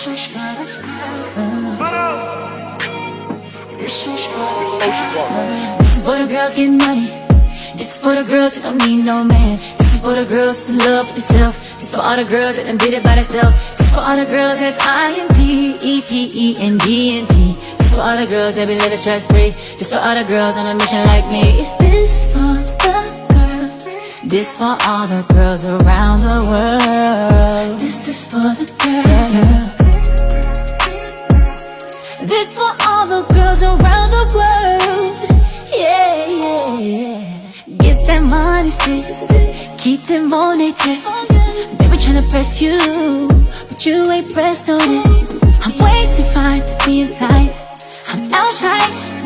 This is for the girls getting money. This is for the girls that don't need no man. This is for the girls that's in love with themselves. This is for all the girls that done did it by themselves. This is for all the girls that's INDEPENDENT. This is for all the girls that be living stress free. This is for all the girls on a mission like me. This for the girls. This for all the girls around the world. This is for the girls. This for all the girls around the world. Yeah, yeah, yeah. Get that money, sis. Keep them on they tip. They be tryna press you, but you ain't pressed on it. I'm way too fine to be inside. I'm outside.